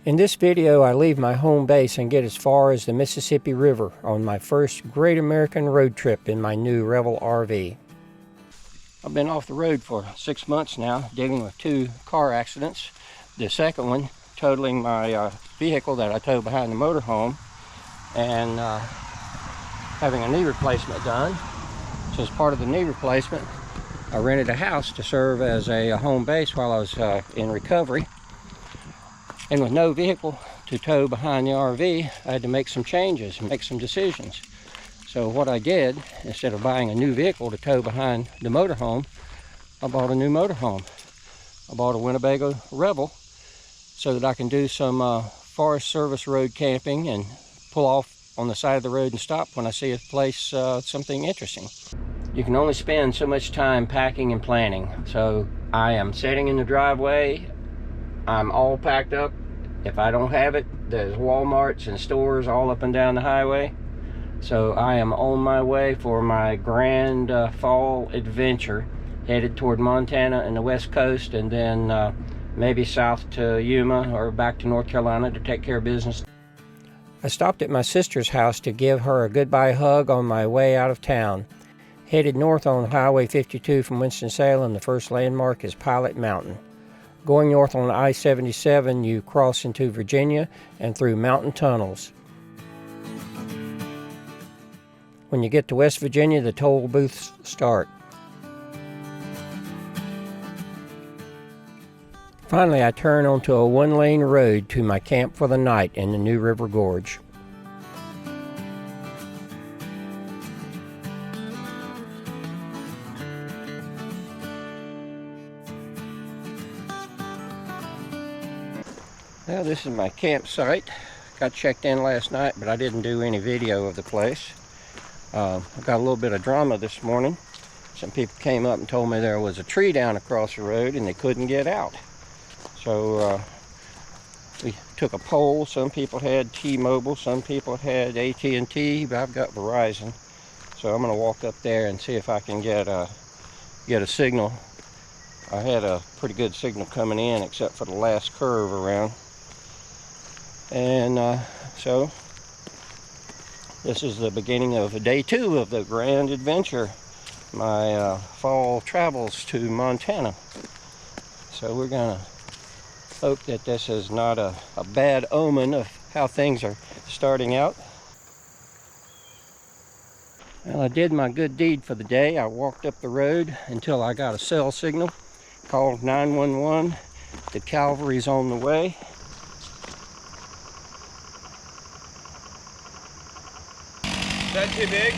In this video, I leave my home base and get as far as the Mississippi River on my first Great American road trip in my new Revel RV. I've been off the road for 6 months now, dealing with 2 car accidents. The second one totaling my vehicle that I towed behind the motorhome, and having a knee replacement done. So as part of the knee replacement, I rented a house to serve as a home base while I was in recovery. And with no vehicle to tow behind the RV, I had to make some changes and make some decisions. So what I did, instead of buying a new vehicle to tow behind the motorhome, I bought a new motorhome. I bought a Winnebago Revel so that I can do some Forest Service road camping and pull off on the side of the road and stop when I see a place, something interesting. You can only spend so much time packing and planning. So I am sitting in the driveway. I'm all packed up. If I don't have it, there's Walmarts and stores all up and down the highway. So I am on my way for my grand fall adventure, headed toward Montana and the West Coast, and then maybe south to Yuma or back to North Carolina to take care of business. I stopped at my sister's house to give her a goodbye hug on my way out of town. Headed north on Highway 52 from Winston-Salem, the first landmark is Pilot Mountain. Going north on I-77, you cross into Virginia and through mountain tunnels. When you get to West Virginia, the toll booths start. Finally, I turn onto a one-lane road to my camp for the night in the New River Gorge. Well, this is my campsite. Got checked in last night, but I didn't do any video of the place. I got a little bit of drama this morning. Some people came up and told me there was a tree down across the road and they couldn't get out. So we took a poll. Some people had T-Mobile, some people had AT&T, but I've got Verizon. So I'm going to walk up there and see if I can get a signal. I had a pretty good signal coming in, except for the last curve around. And so this is the beginning of day 2 of the grand adventure, my fall travels to Montana. So we're gonna hope that this is not a bad omen of how things are starting out. Well, I did my good deed for the day. I walked up the road until I got a cell signal, called 911, the cavalry's on the way. Is that too big?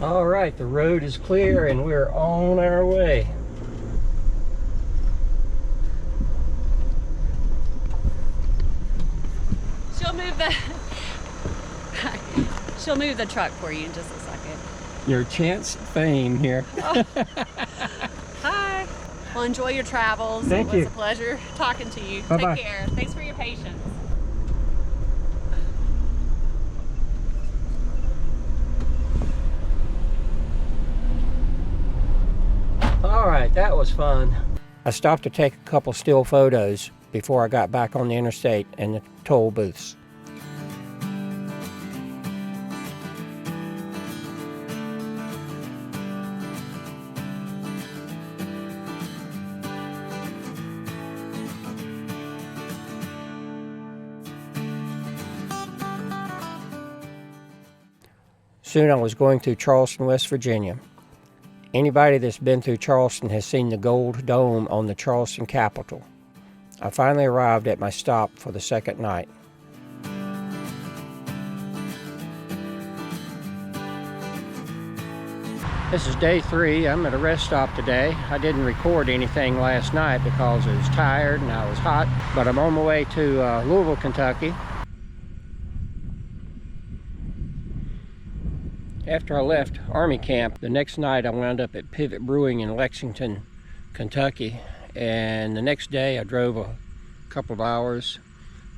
All right, the road is clear and we're on our way. She'll move the truck for you in just a second. Your chance fame here. Oh. Hi. Well, enjoy your travels. Thank you. It was a pleasure talking to you. Bye-bye. Take care. Thanks for your patience. All right, that was fun. I stopped to take a couple still photos before I got back on the interstate and the toll booths. Soon I was going through Charleston, West Virginia. Anybody that's been through Charleston has seen the gold dome on the Charleston Capitol. I finally arrived at my stop for the second night. This is day 3. I'm at a rest stop today. I didn't record anything last night because I was tired and I was hot, but I'm on my way to Louisville, Kentucky. After I left Army camp, the next night I wound up at Pivot Brewing in Lexington, Kentucky, and the next day I drove a couple of hours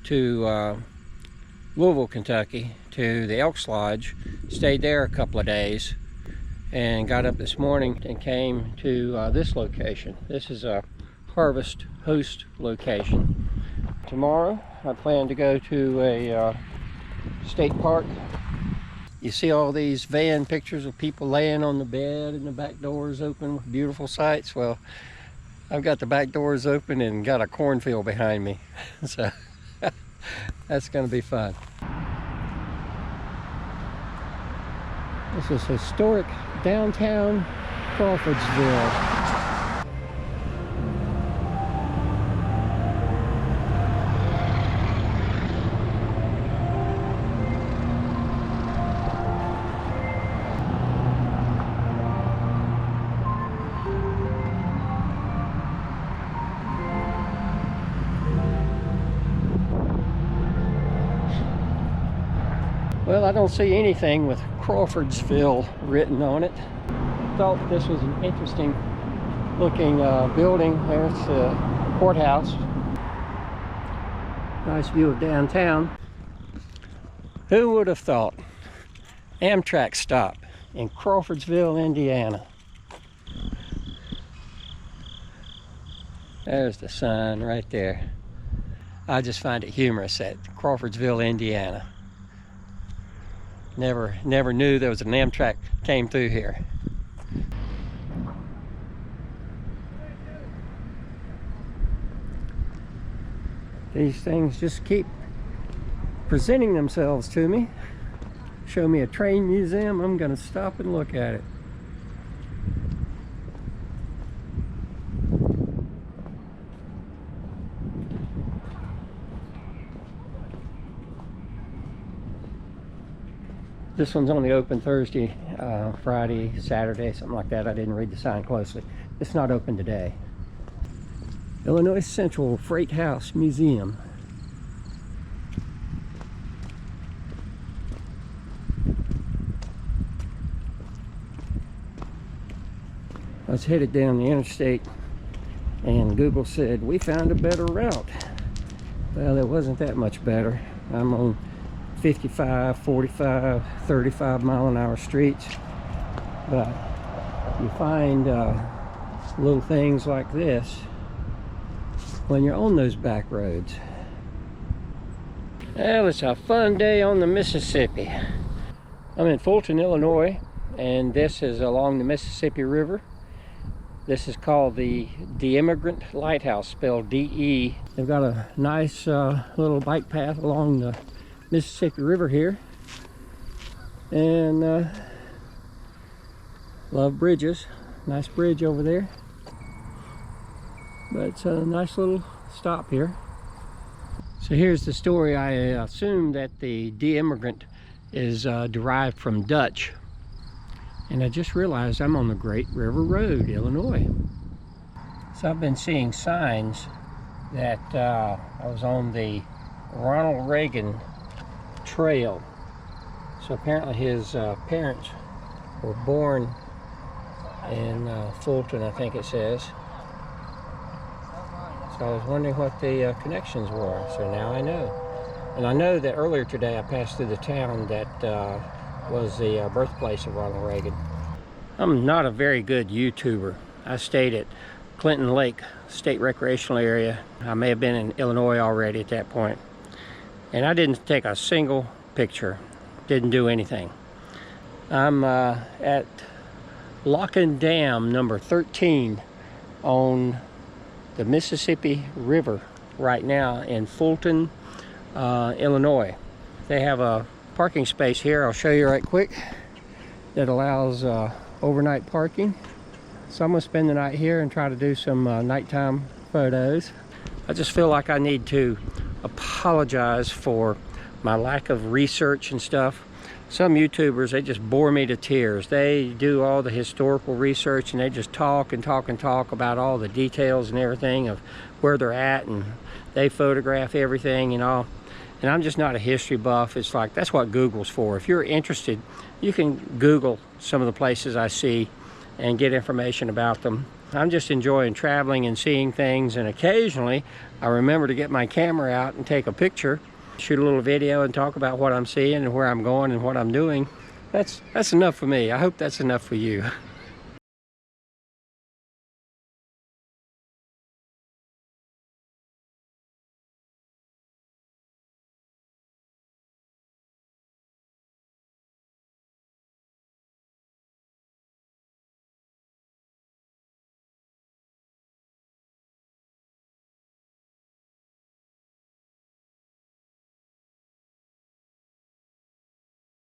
to Louisville, Kentucky to the Elks Lodge, stayed there a couple of days, and got up this morning and came to this location. This is a Harvest Host location. Tomorrow I plan to go to a state park. You see all these van pictures of people laying on the bed and the back doors open with beautiful sights. Well, I've got the back doors open and got a cornfield behind me. So that's going to be fun. This is historic downtown Crawfordsville. Well, I don't see anything with Crawfordsville written on it. Thought this was an interesting looking building. There's the courthouse. Nice view of downtown. Who would have thought? Amtrak stop in Crawfordsville, Indiana. There's the sign right there. I just find it humorous at Crawfordsville, Indiana. Never knew there was an Amtrak came through here. These things just keep presenting themselves to me. Show me a train museum, I'm gonna stop and look at it. This one's only open Thursday, Friday, Saturday, something like that. I didn't read the sign closely. It's not open today. Illinois Central Freight House Museum. I was headed down the interstate and Google said, we found a better route. Well, it wasn't that much better. I'm on 55, 45, 35 mile an hour streets, but you find little things like this when you're on those back roads. Well, it's a fun day on the Mississippi. I'm in Fulton, Illinois, and this is along the Mississippi River. This is called the Immigrant Lighthouse, spelled D-E. They've got a nice little bike path along the Mississippi River here, and love bridges. Nice bridge over there, but it's a nice little stop here. So here's the story. I assume that the immigrant is derived from Dutch, and I just realized I'm on the Great River Road, Illinois. So I've been seeing signs that I was on the Ronald Reagan Trail. So apparently his parents were born in Fulton, I think it says. So I was wondering what the connections were. So now I know. And I know that earlier today I passed through the town that was the birthplace of Ronald Reagan. I'm not a very good YouTuber. I stayed at Clinton Lake State Recreational Area. I may have been in Illinois already at that point. And I didn't take a single picture, didn't do anything. I'm at Lock and Dam number 13 on the Mississippi River right now in Fulton, Illinois. They have a parking space here, I'll show you right quick, that allows overnight parking. So I'm gonna spend the night here and try to do some nighttime photos. I just feel like I need to apologize for my lack of research and stuff. Some YouTubers, they just bore me to tears. They do all the historical research and they just talk and talk and talk about all the details and everything of where they're at, and they photograph everything and all. And I'm just not a history buff. It's like, that's what Google's for. If you're interested, you can Google some of the places I see and get information about them. I'm just enjoying traveling and seeing things, and occasionally I remember to get my camera out and take a picture, shoot a little video and talk about what I'm seeing and where I'm going and what I'm doing. That's enough for me. I hope that's enough for you.